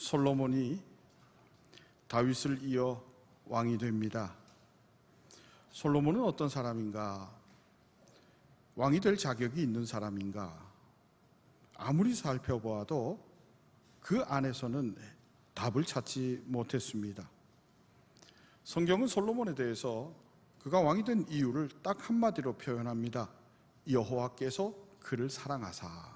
솔로몬이 다윗을 이어 왕이 됩니다. 솔로몬은 어떤 사람인가? 왕이 될 자격이 있는 사람인가? 아무리 살펴보아도 그 안에서는 답을 찾지 못했습니다. 성경은 솔로몬에 대해서 그가 왕이 된 이유를 딱 한마디로 표현합니다. 여호와께서 그를 사랑하사.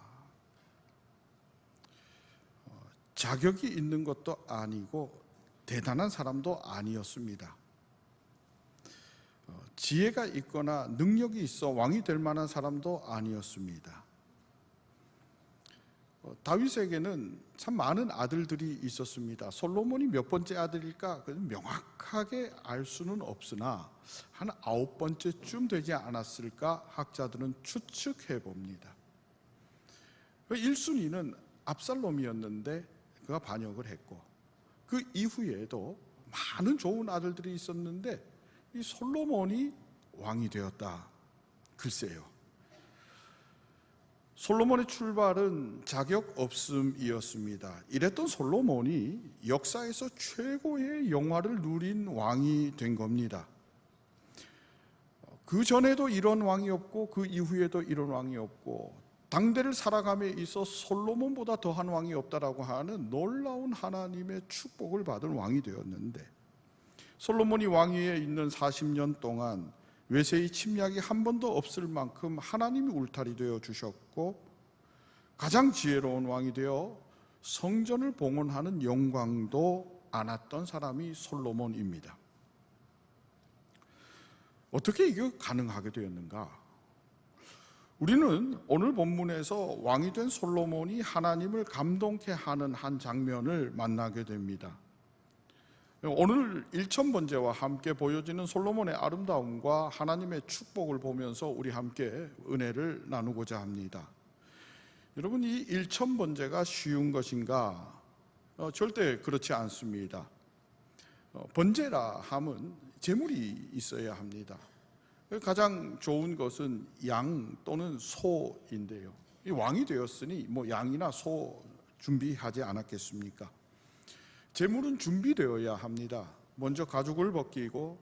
자격이 있는 것도 아니고 대단한 사람도 아니었습니다. 지혜가 있거나 능력이 있어 왕이 될 만한 사람도 아니었습니다. 다윗에게는 참 많은 아들들이 있었습니다. 솔로몬이 몇 번째 아들일까? 명확하게 알 수는 없으나 한 9번째쯤 되지 않았을까 학자들은 추측해 봅니다. 1순위는 압살롬이었는데 그가 반역을 했고, 그 이후에도 많은 좋은 아들들이 있었는데 이 솔로몬이 왕이 되었다. 글쎄요, 솔로몬의 출발은 자격 없음이었습니다. 이랬던 솔로몬이 역사에서 최고의 영화를 누린 왕이 된 겁니다. 그 전에도 이런 왕이 없고 그 이후에도 이런 왕이 없고 당대를 살아감에 있어 솔로몬보다 더한 왕이 없다라고 하는 놀라운 하나님의 축복을 받은 왕이 되었는데, 솔로몬이 왕위에 있는 40년 동안 외세의 침략이 한 번도 없을 만큼 하나님이 울타리 되어 주셨고, 가장 지혜로운 왕이 되어 성전을 봉헌하는 영광도 안았던 사람이 솔로몬입니다. 어떻게 이게 가능하게 되었는가? 우리는 오늘 본문에서 왕이 된 솔로몬이 하나님을 감동케 하는 한 장면을 만나게 됩니다. 오늘 일천번제와 함께 보여지는 솔로몬의 아름다움과 하나님의 축복을 보면서 우리 함께 은혜를 나누고자 합니다. 여러분, 이 일천번제가 쉬운 것인가? 절대 그렇지 않습니다. 번제라 함은 제물이 있어야 합니다. 가장 좋은 것은 양 또는 소인데요, 이 왕이 되었으니 양이나 소 준비하지 않았겠습니까? 제물은 준비되어야 합니다. 먼저 가죽을 벗기고,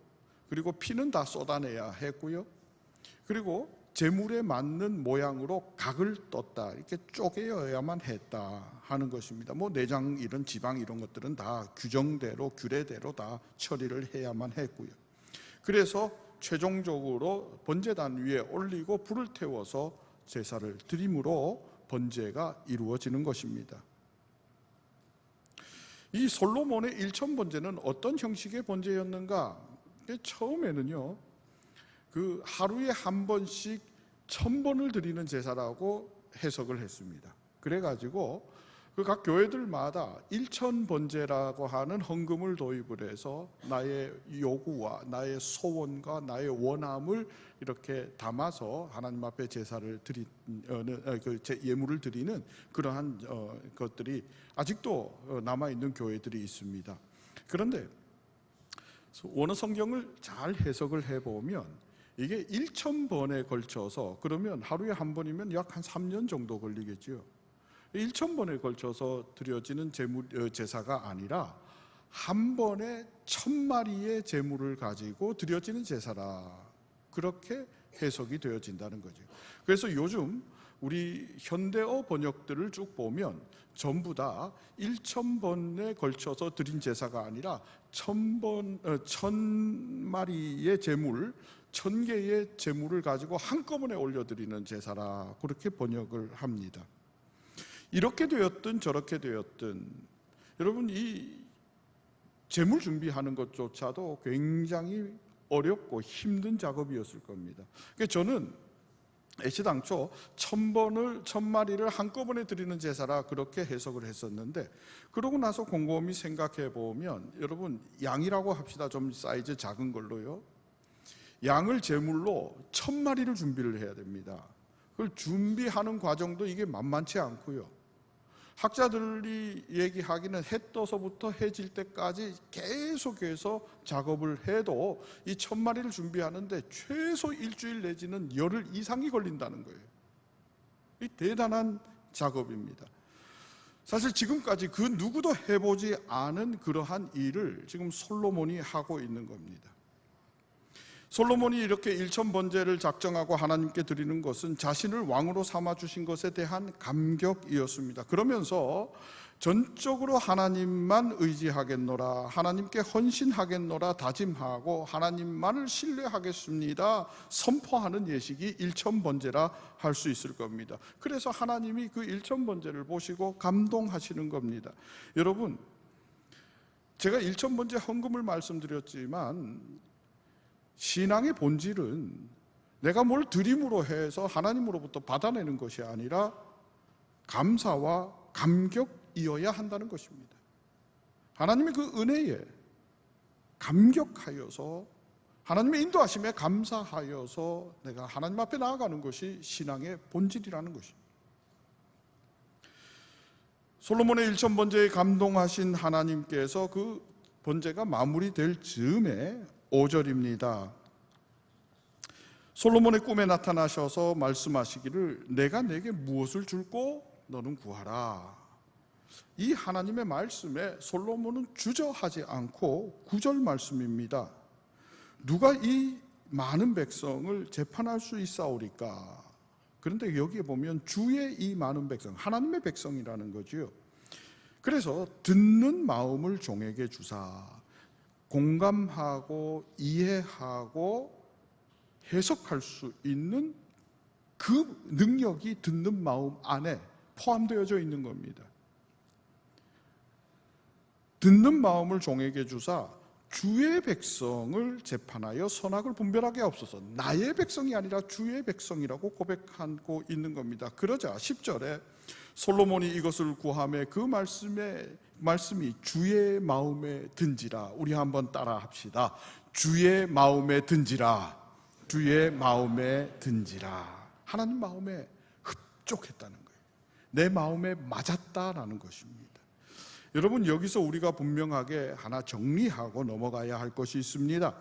그리고 피는 다 쏟아내야 했고요, 그리고 제물에 맞는 모양으로 각을 떴다, 이렇게 쪼개어야만 했다 하는 것입니다. 내장 이런 지방 이런 것들은 다 규정대로 규례대로 다 처리를 해야만 했고요. 그래서 최종적으로 번제단 위에 올리고 불을 태워서 제사를 드림으로 번제가 이루어지는 것입니다. 이 솔로몬의 일천번제는 어떤 형식의 번제였는가? 처음에는요, 그 하루에 한 번씩 1000번을 드리는 제사라고 해석을 했습니다. 그래가지고 그 각 교회들마다 일천번제라고 하는 헌금을 도입을 해서 나의 요구와 나의 소원과 나의 원함을 이렇게 담아서 하나님 앞에 제사를 예물을 드리는 그러한 것들이 아직도 남아있는 교회들이 있습니다. 그런데 원어 성경을 잘 해석을 해보면 이게 1000번에 걸쳐서, 그러면 하루에 한 번이면 약 한 3년 정도 걸리겠죠. 1000번에 걸쳐서 드려지는 제사가 아니라 한 번에 1000마리의 제물을 가지고 드려지는 제사라, 그렇게 해석이 되어진다는 거죠. 그래서 요즘 우리 현대어 번역들을 쭉 보면 전부 다 1000번에 걸쳐서 드린 제사가 아니라 1000마리의 제물, 1000개의 제물을 가지고 한꺼번에 올려드리는 제사라, 그렇게 번역을 합니다. 이렇게 되었든 저렇게 되었든 여러분, 이 제물 준비하는 것조차도 굉장히 어렵고 힘든 작업이었을 겁니다. 그래서 저는 애시당초 1000마리를 한꺼번에 드리는 제사라 그렇게 해석을 했었는데, 그러고 나서 곰곰이 생각해 보면, 여러분, 양이라고 합시다. 좀 사이즈 작은 걸로요, 양을 제물로 1000마리를 준비를 해야 됩니다. 그걸 준비하는 과정도 이게 만만치 않고요, 학자들이 얘기하기는 해 떠서부터 해 질 때까지 계속해서 작업을 해도 이 1000마리를 준비하는데 최소 일주일 내지는 열흘 이상이 걸린다는 거예요. 이 대단한 작업입니다. 사실 지금까지 그 누구도 해보지 않은 그러한 일을 지금 솔로몬이 하고 있는 겁니다. 솔로몬이 이렇게 일천번제를 작정하고 하나님께 드리는 것은 자신을 왕으로 삼아주신 것에 대한 감격이었습니다. 그러면서 전적으로 하나님만 의지하겠노라, 하나님께 헌신하겠노라 다짐하고 하나님만을 신뢰하겠습니다 선포하는 예식이 일천번제라 할 수 있을 겁니다. 그래서 하나님이 그 일천번제를 보시고 감동하시는 겁니다. 여러분, 제가 일천번제 헌금을 말씀드렸지만 신앙의 본질은 내가 뭘 드림으로 해서 하나님으로부터 받아내는 것이 아니라 감사와 감격이어야 한다는 것입니다. 하나님의 그 은혜에 감격하여서 하나님의 인도하심에 감사하여서 내가 하나님 앞에 나아가는 것이 신앙의 본질이라는 것입니다. 솔로몬의 일천번제에 감동하신 하나님께서 그 번제가 마무리될 즈음에 5절입니다. 솔로몬의 꿈에 나타나셔서 말씀하시기를 내가 내게 무엇을 줄고 너는 구하라. 이 하나님의 말씀에 솔로몬은 주저하지 않고 9절 말씀입니다. 누가 이 많은 백성을 재판할 수 있사오리까? 그런데 여기에 보면 주의 이 많은 백성, 하나님의 백성이라는 거죠. 그래서 듣는 마음을 종에게 주사, 공감하고 이해하고 해석할 수 있는 그 능력이 듣는 마음 안에 포함되어져 있는 겁니다. 듣는 마음을 종에게 주사 주의 백성을 재판하여 선악을 분별하게 하옵소서. 나의 백성이 아니라 주의 백성이라고 고백하고 있는 겁니다. 그러자 10절에 솔로몬이 이것을 구하며 그 말씀이 주의 마음에 든지라. 우리 한번 따라 합시다. 주의 마음에 든지라. 주의 마음에 든지라. 하나님 마음에 흡족했다는 거예요. 내 마음에 맞았다라는 것입니다. 여러분, 여기서 우리가 분명하게 하나 정리하고 넘어가야 할 것이 있습니다.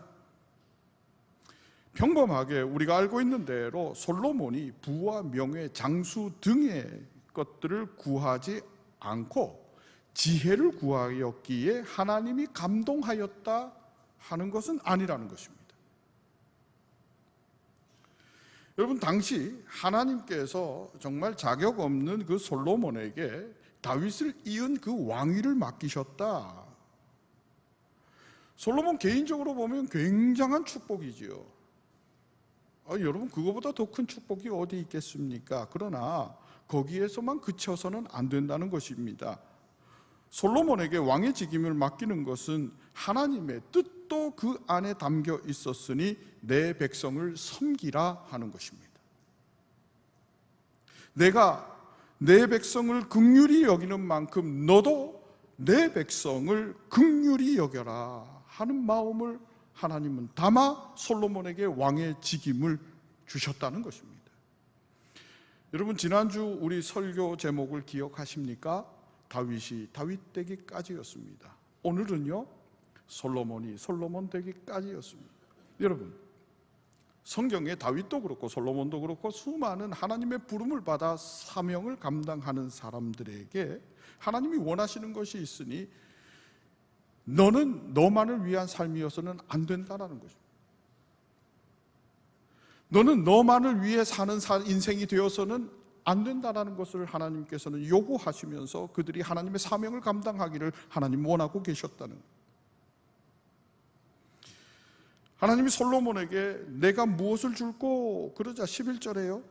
평범하게 우리가 알고 있는 대로 솔로몬이 부와 명예, 장수 등의 것들을 구하지 않고 지혜를 구하였기에 하나님이 감동하였다 하는 것은 아니라는 것입니다. 여러분, 당시 하나님께서 정말 자격 없는 그 솔로몬에게 다윗을 이은 그 왕위를 맡기셨다. 솔로몬 개인적으로 보면 굉장한 축복이지요. 여러분, 그거보다 더 큰 축복이 어디 있겠습니까? 그러나 거기에서만 그쳐서는 안 된다는 것입니다. 솔로몬에게 왕의 직임을 맡기는 것은 하나님의 뜻도 그 안에 담겨 있었으니 내 백성을 섬기라 하는 것입니다. 내가 내 백성을 긍휼히 여기는 만큼 너도 내 백성을 긍휼히 여겨라 하는 마음을 하나님은 담아 솔로몬에게 왕의 직임을 주셨다는 것입니다. 여러분, 지난주 우리 설교 제목을 기억하십니까? 다윗이 다윗 되기까지였습니다. 오늘은요, 솔로몬이 솔로몬 되기까지였습니다. 여러분, 성경에 다윗도 그렇고 솔로몬도 그렇고 수많은 하나님의 부름을 받아 사명을 감당하는 사람들에게 하나님이 원하시는 것이 있으니 너는 너만을 위한 삶이어서는 안 된다라는 것입니다. 너는 너만을 위해 사는 인생이 되어서는 안 된다라는 것을 하나님께서는 요구하시면서 그들이 하나님의 사명을 감당하기를 하나님 원하고 계셨다는 거예요. 하나님이 솔로몬에게 내가 무엇을 줄고 그러자 11절에요.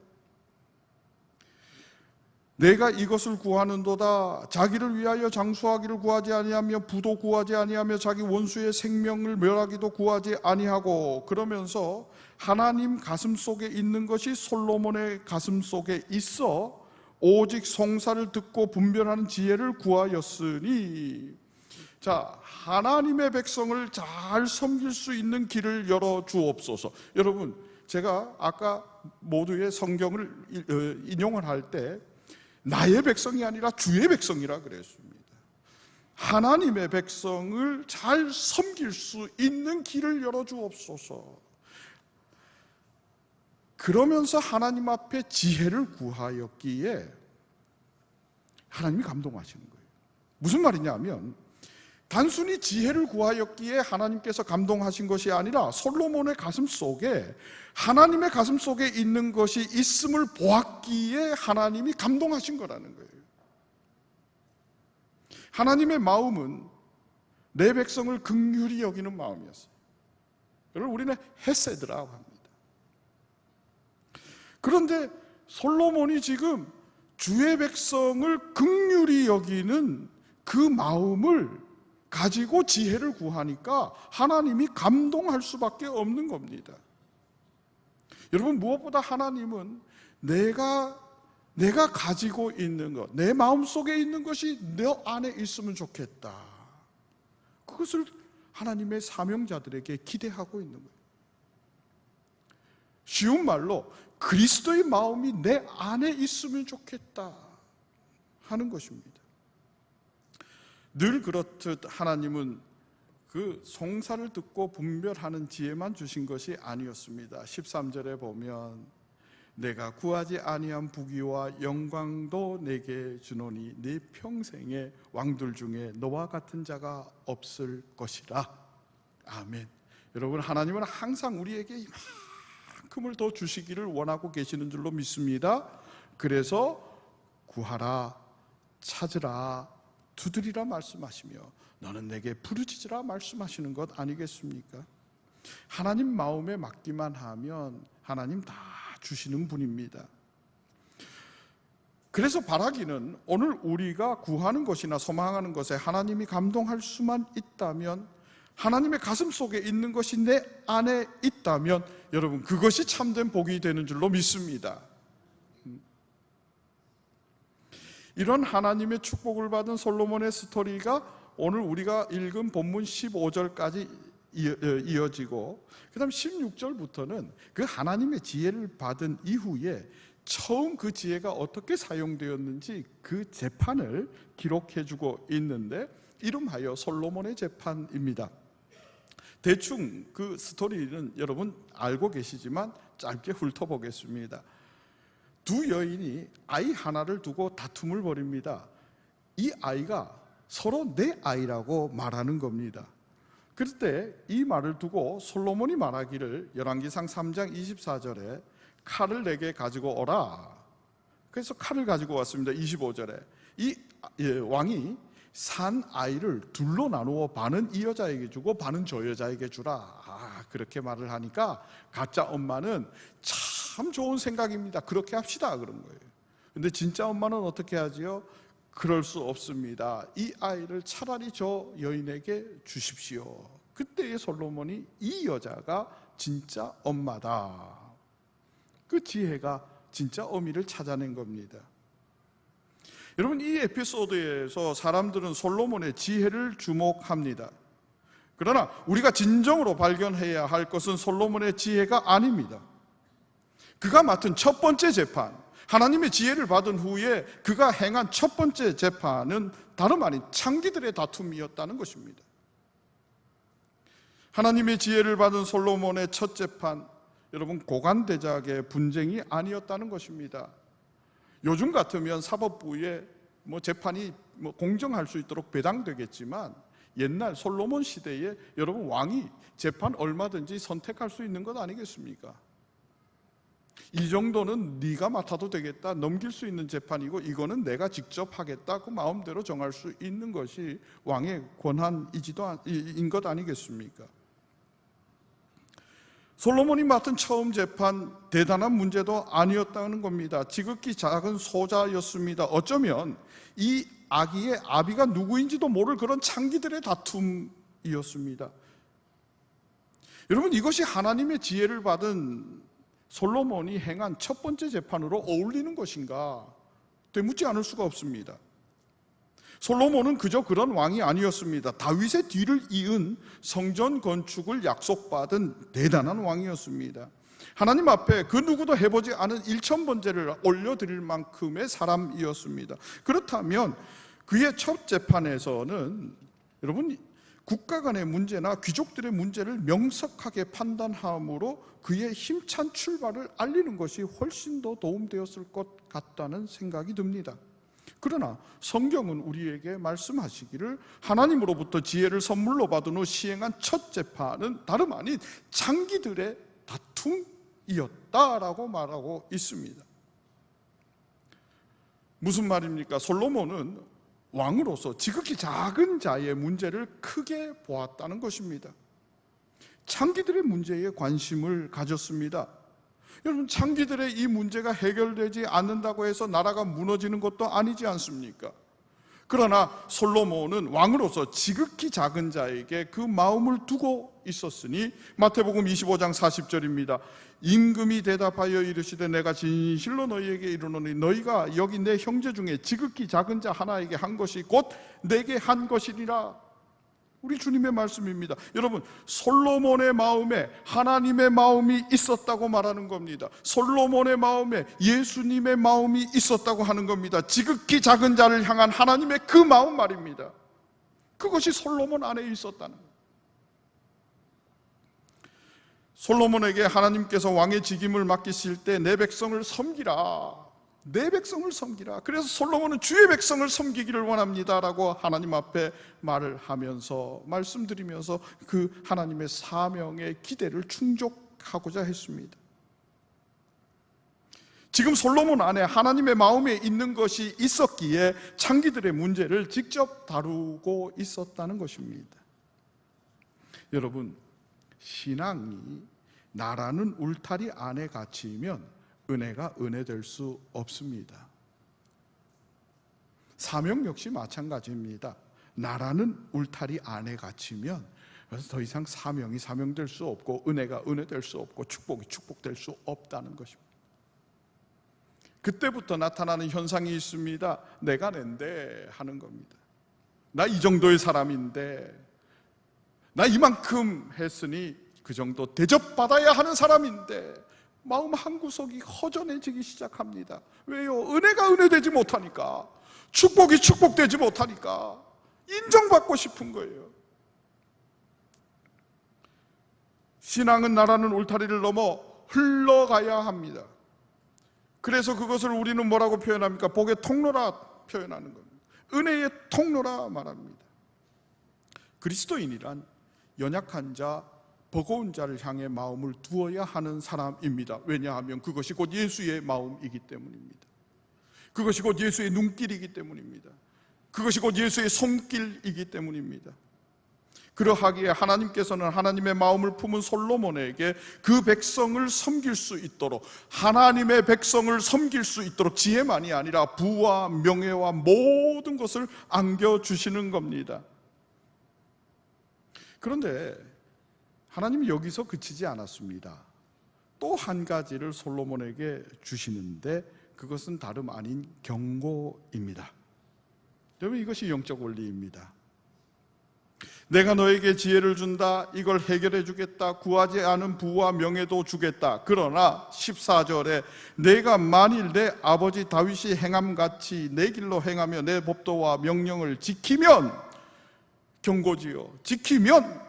내가 이것을 구하는도다. 자기를 위하여 장수하기를 구하지 아니하며 부도 구하지 아니하며 자기 원수의 생명을 멸하기도 구하지 아니하고, 그러면서 하나님 가슴 속에 있는 것이 솔로몬의 가슴 속에 있어 오직 송사를 듣고 분별하는 지혜를 구하였으니, 자, 하나님의 백성을 잘 섬길 수 있는 길을 열어 주옵소서. 여러분, 제가 아까 모두의 성경을 인용을 할 때 나의 백성이 아니라 주의 백성이라 그랬습니다. 하나님의 백성을 잘 섬길 수 있는 길을 열어 주옵소서. 그러면서 하나님 앞에 지혜를 구하였기에 하나님이 감동하시는 거예요. 무슨 말이냐면 단순히 지혜를 구하였기에 하나님께서 감동하신 것이 아니라 솔로몬의 가슴 속에 하나님의 가슴 속에 있는 것이 있음을 보았기에 하나님이 감동하신 거라는 거예요. 하나님의 마음은 내 백성을 긍휼히 여기는 마음이었어요. 이걸 우리는 헤세드라고 합니다. 그런데 솔로몬이 지금 주의 백성을 긍휼히 여기는 그 마음을 가지고 지혜를 구하니까 하나님이 감동할 수밖에 없는 겁니다. 여러분, 무엇보다 하나님은 내가 가지고 있는 것, 내 마음속에 있는 것이 너 안에 있으면 좋겠다. 그것을 하나님의 사명자들에게 기대하고 있는 거예요. 쉬운 말로 그리스도의 마음이 내 안에 있으면 좋겠다 하는 것입니다. 늘 그렇듯 하나님은 그 송사를 듣고 분별하는 지혜만 주신 것이 아니었습니다. 13절에 보면 내가 구하지 아니한 부귀와 영광도 내게 주노니 네 평생에 왕들 중에 너와 같은 자가 없을 것이라. 아멘. 여러분, 하나님은 항상 우리에게 이만큼을 더 주시기를 원하고 계시는 줄로 믿습니다. 그래서 구하라, 찾으라, 두드리라 말씀하시며 너는 내게 부르짖으라 말씀하시는 것 아니겠습니까? 하나님 마음에 맡기만 하면 하나님 다 주시는 분입니다. 그래서 바라기는 오늘 우리가 구하는 것이나 소망하는 것에 하나님이 감동할 수만 있다면, 하나님의 가슴 속에 있는 것이 내 안에 있다면 여러분, 그것이 참된 복이 되는 줄로 믿습니다. 이런 하나님의 축복을 받은 솔로몬의 스토리가 오늘 우리가 읽은 본문 15절까지 이어지고, 그 다음 16절부터는 그 하나님의 지혜를 받은 이후에 처음 그 지혜가 어떻게 사용되었는지 그 재판을 기록해주고 있는데, 이름하여 솔로몬의 재판입니다. 대충 그 스토리는 여러분 알고 계시지만 짧게 훑어보겠습니다. 두 여인이 아이 하나를 두고 다툼을 벌입니다. 이 아이가 서로 내 아이라고 말하는 겁니다. 그럴 때 이 말을 두고 솔로몬이 말하기를 열왕기상 3장 24절에 칼을 내게 가지고 오라. 그래서 칼을 가지고 왔습니다. 25절에 이 왕이 산 아이를 둘로 나누어 반은 이 여자에게 주고 반은 저 여자에게 주라. 그렇게 말을 하니까 가짜 엄마는 참 좋은 생각입니다. 그렇게 합시다 그런 거예요. 근데 진짜 엄마는 어떻게 하지요? 그럴 수 없습니다. 이 아이를 차라리 저 여인에게 주십시오. 그때의 솔로몬이 이 여자가 진짜 엄마다, 그 지혜가 진짜 어미를 찾아낸 겁니다. 여러분, 이 에피소드에서 사람들은 솔로몬의 지혜를 주목합니다. 그러나 우리가 진정으로 발견해야 할 것은 솔로몬의 지혜가 아닙니다. 그가 맡은 첫 번째 재판, 하나님의 지혜를 받은 후에 그가 행한 첫 번째 재판은 다름 아닌 창기들의 다툼이었다는 것입니다. 하나님의 지혜를 받은 솔로몬의 첫 재판, 여러분 고관대작의 분쟁이 아니었다는 것입니다. 요즘 같으면 사법부에 재판이 공정할 수 있도록 배당되겠지만, 옛날 솔로몬 시대에 여러분 왕이 재판 얼마든지 선택할 수 있는 것 아니겠습니까? 이 정도는 네가 맡아도 되겠다, 넘길 수 있는 재판이고 이거는 내가 직접 하겠다, 그 마음대로 정할 수 있는 것이 왕의 권한인 것 아니겠습니까? 솔로몬이 맡은 처음 재판, 대단한 문제도 아니었다는 겁니다. 지극히 작은 소자였습니다. 어쩌면 이 아기의 아비가 누구인지도 모를 그런 창기들의 다툼이었습니다. 여러분, 이것이 하나님의 지혜를 받은 솔로몬이 행한 첫 번째 재판으로 어울리는 것인가? 되묻지 않을 수가 없습니다. 솔로몬은 그저 그런 왕이 아니었습니다. 다윗의 뒤를 이은 성전 건축을 약속받은 대단한 왕이었습니다. 하나님 앞에 그 누구도 해보지 않은 1000번제를 올려드릴 만큼의 사람이었습니다. 그렇다면 그의 첫 재판에서는 여러분 국가 간의 문제나 귀족들의 문제를 명석하게 판단함으로 그의 힘찬 출발을 알리는 것이 훨씬 더 도움되었을 것 같다는 생각이 듭니다. 그러나 성경은 우리에게 말씀하시기를 하나님으로부터 지혜를 선물로 받은 후 시행한 첫 재판은 다름 아닌 장기들의 다툼이었다라고 말하고 있습니다. 무슨 말입니까? 솔로몬은 왕으로서 지극히 작은 자의 문제를 크게 보았다는 것입니다. 창기들의 문제에 관심을 가졌습니다. 여러분, 창기들의 이 문제가 해결되지 않는다고 해서 나라가 무너지는 것도 아니지 않습니까? 그러나 솔로몬은 왕으로서 지극히 작은 자에게 그 마음을 두고 있었으니 마태복음 25장 40절입니다. 임금이 대답하여 이르시되 내가 진실로 너희에게 이르노니 너희가 여기 내 형제 중에 지극히 작은 자 하나에게 한 것이 곧 내게 한 것이니라. 우리 주님의 말씀입니다. 여러분, 솔로몬의 마음에 하나님의 마음이 있었다고 말하는 겁니다. 솔로몬의 마음에 예수님의 마음이 있었다고 하는 겁니다. 지극히 작은 자를 향한 하나님의 그 마음 말입니다. 그것이 솔로몬 안에 있었다는 거예요. 솔로몬에게 하나님께서 왕의 직임을 맡기실 때 내 백성을 섬기라, 내 백성을 섬기라. 그래서 솔로몬은 주의 백성을 섬기기를 원합니다라고 하나님 앞에 말을 하면서 말씀드리면서 그 하나님의 사명의 기대를 충족하고자 했습니다. 지금 솔로몬 안에 하나님의 마음에 있는 것이 있었기에 창기들의 문제를 직접 다루고 있었다는 것입니다. 여러분, 신앙이 나라는 울타리 안에 갇히면 은혜가 은혜될 수 없습니다. 사명 역시 마찬가지입니다. 나라는 울타리 안에 갇히면 그래서 더 이상 사명이 사명될 수 없고 은혜가 은혜될 수 없고 축복이 축복될 수 없다는 것입니다. 그때부터 나타나는 현상이 있습니다. 내가 낸데 하는 겁니다. 나 이 정도의 사람인데, 나 이만큼 했으니 그 정도 대접받아야 하는 사람인데 마음 한구석이 허전해지기 시작합니다. 왜요? 은혜가 은혜되지 못하니까, 축복이 축복되지 못하니까 인정받고 싶은 거예요. 신앙은 나라는 울타리를 넘어 흘러가야 합니다. 그래서 그것을 우리는 뭐라고 표현합니까? 복의 통로라 표현하는 겁니다. 은혜의 통로라 말합니다. 그리스도인이란 연약한 자, 버거운 자를 향해 마음을 두어야 하는 사람입니다. 왜냐하면 그것이 곧 예수의 마음이기 때문입니다. 그것이 곧 예수의 눈길이기 때문입니다. 그것이 곧 예수의 손길이기 때문입니다. 그러하기에 하나님께서는 하나님의 마음을 품은 솔로몬에게 그 백성을 섬길 수 있도록, 하나님의 백성을 섬길 수 있도록 지혜만이 아니라 부와 명예와 모든 것을 안겨주시는 겁니다. 그런데 하나님이 여기서 그치지 않았습니다. 또 한 가지를 솔로몬에게 주시는데 그것은 다름 아닌 경고입니다. 여러분, 이것이 영적 원리입니다. 내가 너에게 지혜를 준다, 이걸 해결해 주겠다, 구하지 않은 부와 명예도 주겠다. 그러나 14절에 내가 만일 내 아버지 다윗이 행함같이 내 길로 행하며 내 법도와 명령을 지키면, 경고지요, 지키면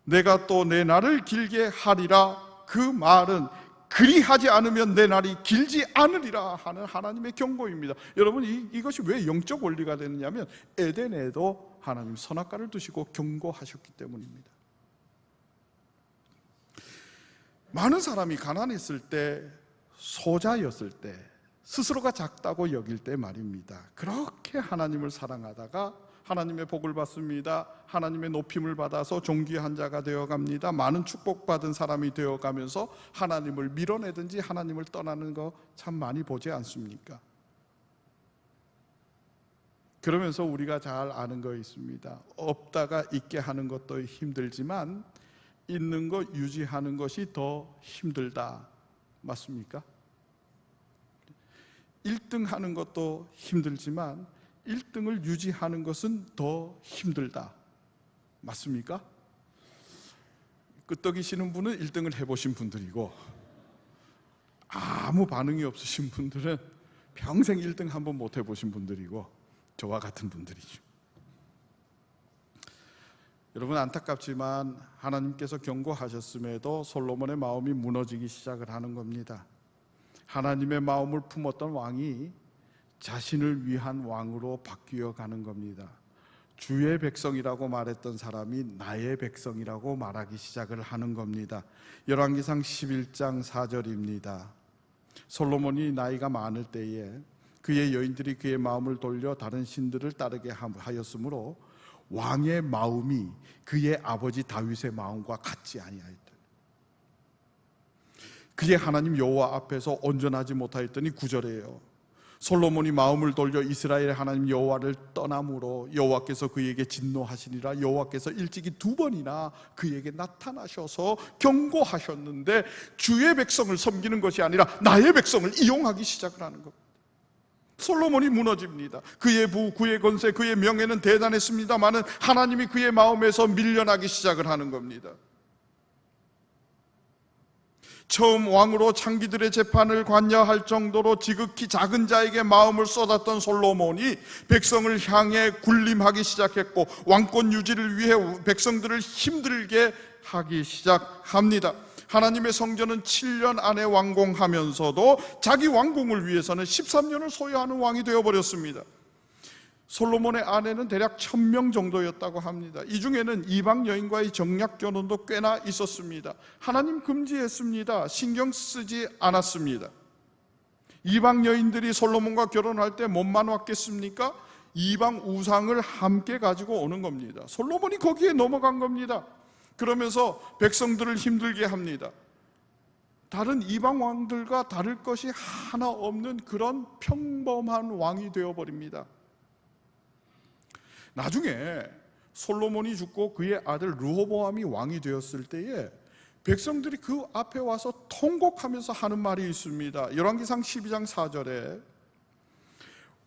내가 또 내 날을 길게 하리라. 그 말은 그리하지 않으면 내 날이 길지 않으리라 하는 하나님의 경고입니다. 여러분, 이것이 왜 영적 원리가 되느냐면 에덴에도 하나님 선악과를 두시고 경고하셨기 때문입니다. 많은 사람이 가난했을 때, 소자였을 때, 스스로가 작다고 여길 때 말입니다, 그렇게 하나님을 사랑하다가 하나님의 복을 받습니다. 하나님의 높임을 받아서 존귀한 자가 되어갑니다. 많은 축복받은 사람이 되어가면서 하나님을 밀어내든지 하나님을 떠나는 거 참 많이 보지 않습니까? 그러면서 우리가 잘 아는 거 있습니다. 없다가 있게 하는 것도 힘들지만 있는 거 유지하는 것이 더 힘들다. 맞습니까? 1등 하는 것도 힘들지만 1등을 유지하는 것은 더 힘들다. 맞습니까? 끄떡이시는 분은 1등을 해보신 분들이고 아무 반응이 없으신 분들은 평생 1등 한번 못 해보신 분들이고 저와 같은 분들이죠. 여러분, 안타깝지만 하나님께서 경고하셨음에도 솔로몬의 마음이 무너지기 시작을 하는 겁니다. 하나님의 마음을 품었던 왕이 자신을 위한 왕으로 바뀌어 가는 겁니다. 주의 백성이라고 말했던 사람이 나의 백성이라고 말하기 시작을 하는 겁니다. 열왕기상 11장 4절입니다. 솔로몬이 나이가 많을 때에 그의 여인들이 그의 마음을 돌려 다른 신들을 따르게 하였으므로 왕의 마음이 그의 아버지 다윗의 마음과 같지 아니하였다. 그의 하나님 여호와 앞에서 온전하지 못하였더니 9절이에요. 솔로몬이 마음을 돌려 이스라엘의 하나님 여호와를 떠남으로 여호와께서 그에게 진노하시니라. 여호와께서 일찍이 2번이나 그에게 나타나셔서 경고하셨는데 주의 백성을 섬기는 것이 아니라 나의 백성을 이용하기 시작을 하는 겁니다. 솔로몬이 무너집니다. 그의 부, 그의 권세, 그의 명예는 대단했습니다마는 하나님이 그의 마음에서 밀려나기 시작을 하는 겁니다. 처음 왕으로 창기들의 재판을 관여할 정도로 지극히 작은 자에게 마음을 쏟았던 솔로몬이 백성을 향해 군림하기 시작했고 왕권 유지를 위해 백성들을 힘들게 하기 시작합니다. 하나님의 성전은 7년 안에 완공하면서도 자기 왕궁을 위해서는 13년을 소요하는 왕이 되어버렸습니다. 솔로몬의 아내는 대략 1000명 정도였다고 합니다. 이 중에는 이방 여인과의 정략 결혼도 꽤나 있었습니다. 하나님 금지했습니다. 신경 쓰지 않았습니다. 이방 여인들이 솔로몬과 결혼할 때 몸만 왔겠습니까? 이방 우상을 함께 가지고 오는 겁니다. 솔로몬이 거기에 넘어간 겁니다. 그러면서 백성들을 힘들게 합니다. 다른 이방 왕들과 다를 것이 하나 없는 그런 평범한 왕이 되어버립니다. 나중에 솔로몬이 죽고 그의 아들 르호보암이 왕이 되었을 때에 백성들이 그 앞에 와서 통곡하면서 하는 말이 있습니다. 열왕기상 12장 4절에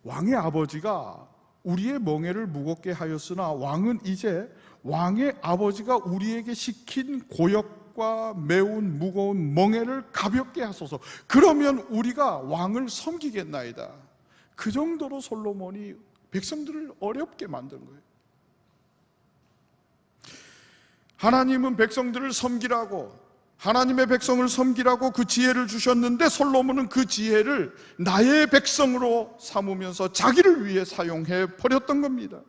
왕의 아버지가 우리의 멍에를 무겁게 하였으나 왕은 이제 왕의 아버지가 우리에게 시킨 고역과 매운 무거운 멍에를 가볍게 하소서. 그러면 우리가 왕을 섬기겠나이다. 그 정도로 솔로몬이 백성들을 어렵게 만든 거예요. 하나님은 백성들을 섬기라고, 하나님의 백성을 섬기라고 그 지혜를 주셨는데 솔로몬은 그 지혜를 나의 백성으로 삼으면서 자기를 위해 사용해 버렸던 겁니다.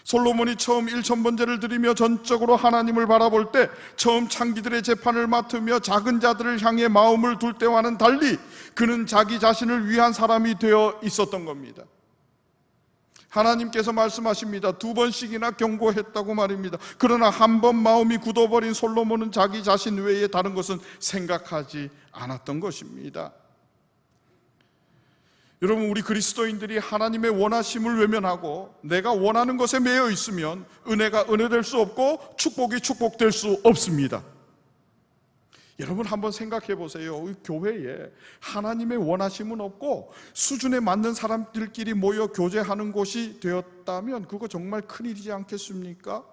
솔로몬이 처음 1000번제를 드리며 전적으로 하나님을 바라볼 때, 처음 창기들의 재판을 맡으며 작은 자들을 향해 마음을 둘 때와는 달리 그는 자기 자신을 위한 사람이 되어 있었던 겁니다. 하나님께서 말씀하십니다. 2번씩이나 경고했다고 말입니다. 그러나 한 번 마음이 굳어버린 솔로몬은 자기 자신 외에 다른 것은 생각하지 않았던 것입니다. 여러분, 우리 그리스도인들이 하나님의 원하심을 외면하고 내가 원하는 것에 매여 있으면 은혜가 은혜될 수 없고 축복이 축복될 수 없습니다. 여러분 한번 생각해 보세요. 우리 교회에 하나님의 원하심은 없고 수준에 맞는 사람들끼리 모여 교제하는 곳이 되었다면 그거 정말 큰일이지 않겠습니까?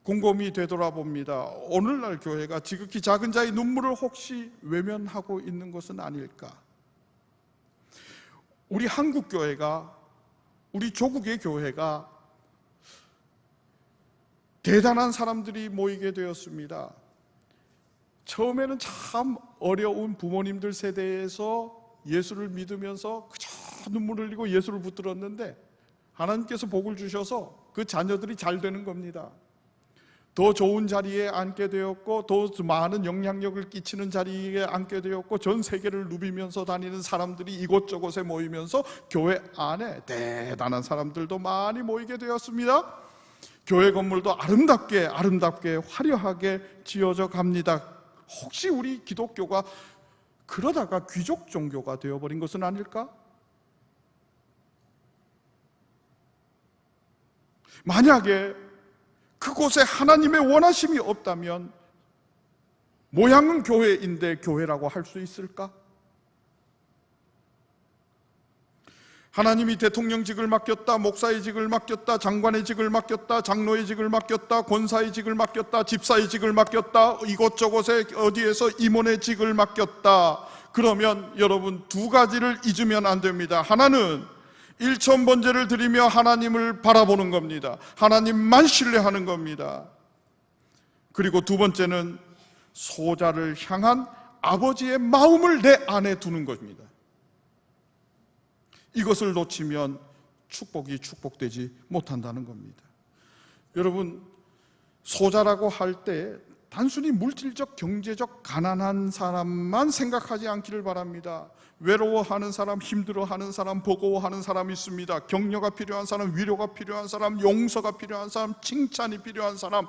곰곰이 되돌아봅니다. 오늘날 교회가 지극히 작은 자의 눈물을 혹시 외면하고 있는 것은 아닐까? 우리 한국 교회가, 우리 조국의 교회가 대단한 사람들이 모이게 되었습니다. 처음에는 참 어려운 부모님들 세대에서 예수를 믿으면서 그저 눈물 흘리고 예수를 붙들었는데 하나님께서 복을 주셔서 그 자녀들이 잘 되는 겁니다. 더 좋은 자리에 앉게 되었고 더 많은 영향력을 끼치는 자리에 앉게 되었고 전 세계를 누비면서 다니는 사람들이 이곳저곳에 모이면서 교회 안에 대단한 사람들도 많이 모이게 되었습니다. 교회 건물도 아름답게 화려하게 지어져 갑니다. 혹시 우리 기독교가 그러다가 귀족 종교가 되어버린 것은 아닐까? 만약에 그곳에 하나님의 원하심이 없다면 모양은 교회인데 교회라고 할 수 있을까? 하나님이 대통령직을 맡겼다, 목사의 직을 맡겼다, 장관의 직을 맡겼다, 장로의 직을 맡겼다, 권사의 직을 맡겼다, 집사의 직을 맡겼다, 이곳저곳에 어디에서 임원의 직을 맡겼다. 그러면 여러분 두 가지를 잊으면 안 됩니다. 하나는 1000번제를 드리며 하나님을 바라보는 겁니다. 하나님만 신뢰하는 겁니다. 그리고 두 번째는 소자를 향한 아버지의 마음을 내 안에 두는 것입니다. 이것을 놓치면 축복이 축복되지 못한다는 겁니다. 여러분, 소자라고 할 때 단순히 물질적, 경제적, 가난한 사람만 생각하지 않기를 바랍니다. 외로워하는 사람, 힘들어하는 사람, 버거워하는 사람이 있습니다. 격려가 필요한 사람, 위로가 필요한 사람, 용서가 필요한 사람, 칭찬이 필요한 사람,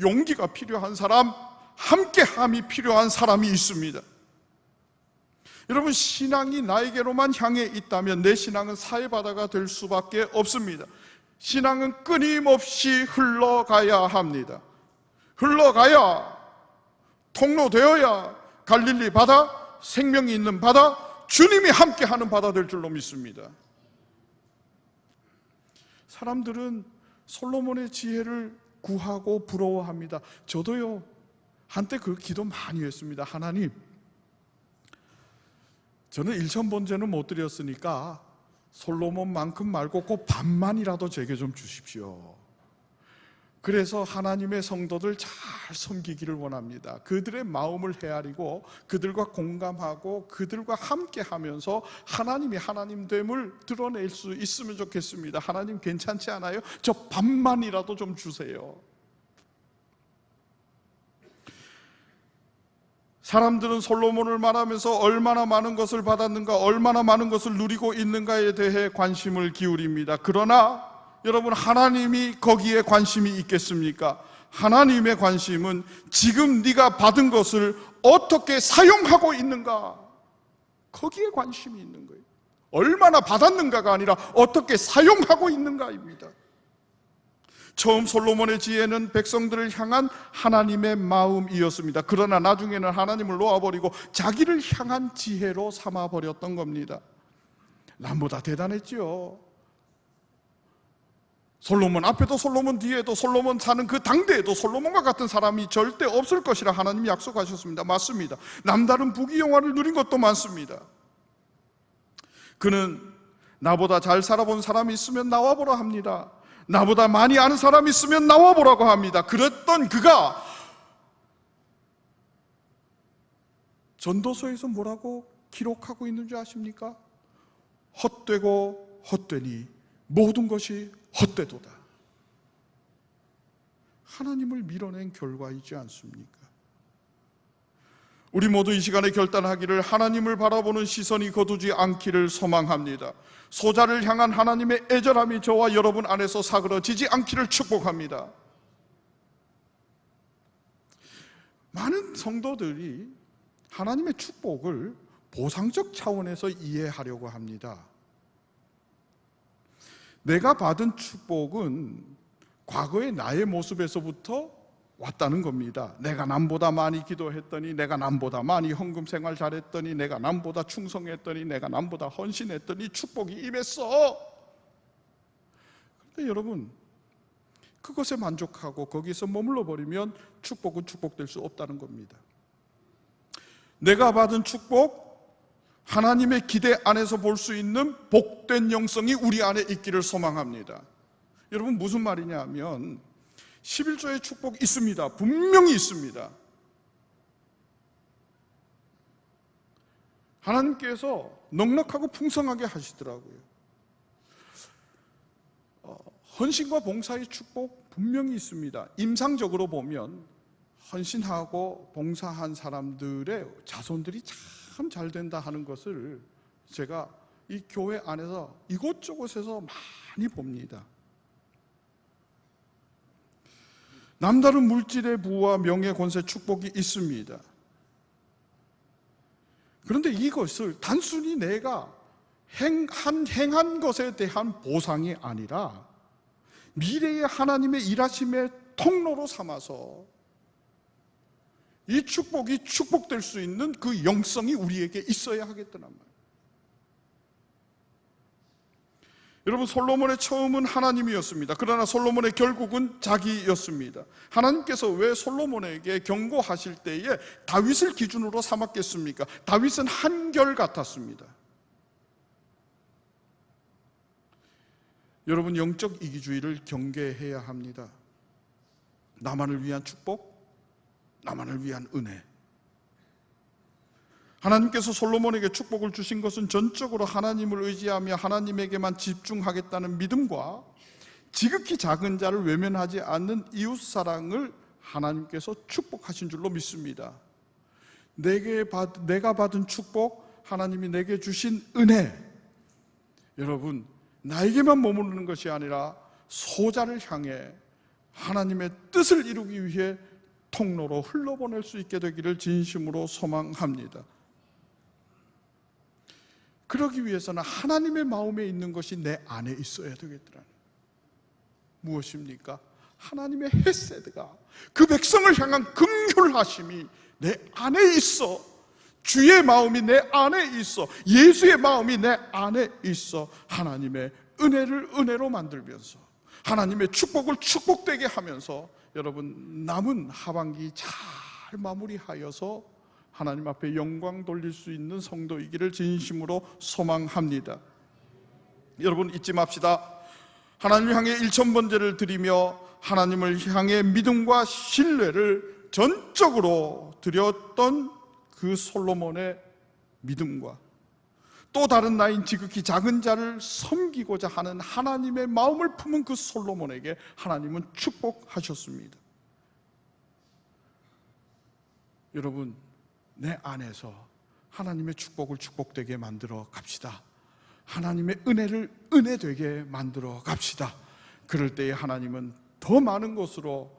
용기가 필요한 사람, 함께함이 필요한 사람이 있습니다. 여러분, 신앙이 나에게로만 향해 있다면 내 신앙은 사회바다가 될 수밖에 없습니다. 신앙은 끊임없이 흘러가야 합니다. 흘러가야, 통로되어야 갈릴리 바다, 생명이 있는 바다, 주님이 함께하는 바다 될 줄로 믿습니다. 사람들은 솔로몬의 지혜를 구하고 부러워합니다. 저도요, 한때 그 기도 많이 했습니다. 하나님, 저는 일천번제는 못 드렸으니까 솔로몬만큼 말고 꼭 반만이라도 제게 좀 주십시오. 그래서 하나님의 성도들 잘 섬기기를 원합니다. 그들의 마음을 헤아리고 그들과 공감하고 그들과 함께 하면서 하나님이 하나님됨을 드러낼 수 있으면 좋겠습니다. 하나님 괜찮지 않아요? 저 반만이라도 좀 주세요. 사람들은 솔로몬을 말하면서 얼마나 많은 것을 받았는가, 얼마나 많은 것을 누리고 있는가에 대해 관심을 기울입니다. 그러나 여러분, 하나님이 거기에 관심이 있겠습니까? 하나님의 관심은 지금 네가 받은 것을 어떻게 사용하고 있는가, 거기에 관심이 있는 거예요. 얼마나 받았는가가 아니라 어떻게 사용하고 있는가입니다. 처음 솔로몬의 지혜는 백성들을 향한 하나님의 마음이었습니다. 그러나 나중에는 하나님을 놓아버리고 자기를 향한 지혜로 삼아버렸던 겁니다. 남보다 대단했죠. 솔로몬 앞에도 솔로몬 뒤에도 솔로몬 사는 그 당대에도 솔로몬과 같은 사람이 절대 없을 것이라 하나님이 약속하셨습니다. 맞습니다. 남다른 부귀영화를 누린 것도 많습니다. 그는 나보다 잘 살아본 사람이 있으면 나와보라 합니다. 나보다 많이 아는 사람이 있으면 나와보라고 합니다. 그랬던 그가 전도서에서 뭐라고 기록하고 있는 줄 아십니까? 헛되고 헛되니 모든 것이 헛되도다. 하나님을 밀어낸 결과이지 않습니까? 우리 모두 이 시간에 결단하기를 하나님을 바라보는 시선이 거두지 않기를 소망합니다. 소자를 향한 하나님의 애절함이 저와 여러분 안에서 사그러지지 않기를 축복합니다. 많은 성도들이 하나님의 축복을 보상적 차원에서 이해하려고 합니다. 내가 받은 축복은 과거의 나의 모습에서부터 왔다는 겁니다. 내가 남보다 많이 기도했더니, 내가 남보다 많이 헌금 생활 잘했더니, 내가 남보다 충성했더니, 내가 남보다 헌신했더니 축복이 임했어. 그런데 여러분, 그것에 만족하고 거기서 머물러 버리면 축복은 축복될 수 없다는 겁니다. 내가 받은 축복, 하나님의 기대 안에서 볼 수 있는 복된 영성이 우리 안에 있기를 소망합니다. 여러분, 무슨 말이냐 하면 11조의 축복 있습니다. 분명히 있습니다. 하나님께서 넉넉하고 풍성하게 하시더라고요. 헌신과 봉사의 축복 분명히 있습니다. 임상적으로 보면 헌신하고 봉사한 사람들의 자손들이 참 잘 된다 하는 것을 제가 이 교회 안에서 이곳저곳에서 많이 봅니다. 남다른 물질의 부와 명예, 권세, 축복이 있습니다. 그런데 이것을 단순히 내가 행한 것에 대한 보상이 아니라 미래의 하나님의 일하심의 통로로 삼아서 이 축복이 축복될 수 있는 그 영성이 우리에게 있어야 하겠다는 말이에요. 여러분, 솔로몬의 처음은 하나님이었습니다. 그러나 솔로몬의 결국은 자기였습니다. 하나님께서 왜 솔로몬에게 경고하실 때에 다윗을 기준으로 삼았겠습니까? 다윗은 한결같았습니다. 여러분, 영적 이기주의를 경계해야 합니다. 나만을 위한 축복, 나만을 위한 은혜. 하나님께서 솔로몬에게 축복을 주신 것은 전적으로 하나님을 의지하며 하나님에게만 집중하겠다는 믿음과 지극히 작은 자를 외면하지 않는 이웃사랑을 하나님께서 축복하신 줄로 믿습니다. 내가 받은 축복, 하나님이 내게 주신 은혜, 여러분, 나에게만 머무르는 것이 아니라 소자를 향해 하나님의 뜻을 이루기 위해 통로로 흘러보낼 수 있게 되기를 진심으로 소망합니다. 그러기 위해서는 하나님의 마음에 있는 것이 내 안에 있어야 되겠더라는, 무엇입니까? 하나님의 헤세드가, 그 백성을 향한 긍휼하심이 내 안에 있어. 주의 마음이 내 안에 있어. 예수의 마음이 내 안에 있어. 하나님의 은혜를 은혜로 만들면서, 하나님의 축복을 축복되게 하면서, 여러분, 남은 하반기 잘 마무리하여서 하나님 앞에 영광 돌릴 수 있는 성도이기를 진심으로 소망합니다. 여러분, 잊지 맙시다. 하나님을 향해 1000번제를 드리며 하나님을 향해 믿음과 신뢰를 전적으로 드렸던 그 솔로몬의 믿음과 또 다른 나인 지극히 작은 자를 섬기고자 하는 하나님의 마음을 품은 그 솔로몬에게 하나님은 축복하셨습니다. 여러분, 내 안에서 하나님의 축복을 축복되게 만들어 갑시다. 하나님의 은혜를 은혜되게 만들어 갑시다. 그럴 때에 하나님은 더 많은 것으로,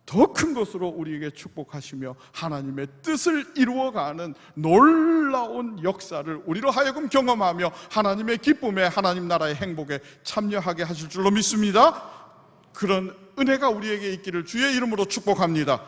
더 큰 것으로 우리에게 축복하시며 하나님의 뜻을 이루어가는 놀라운 역사를 우리로 하여금 경험하며 하나님의 기쁨에, 하나님 나라의 행복에 참여하게 하실 줄로 믿습니다. 그런 은혜가 우리에게 있기를 주의 이름으로 축복합니다.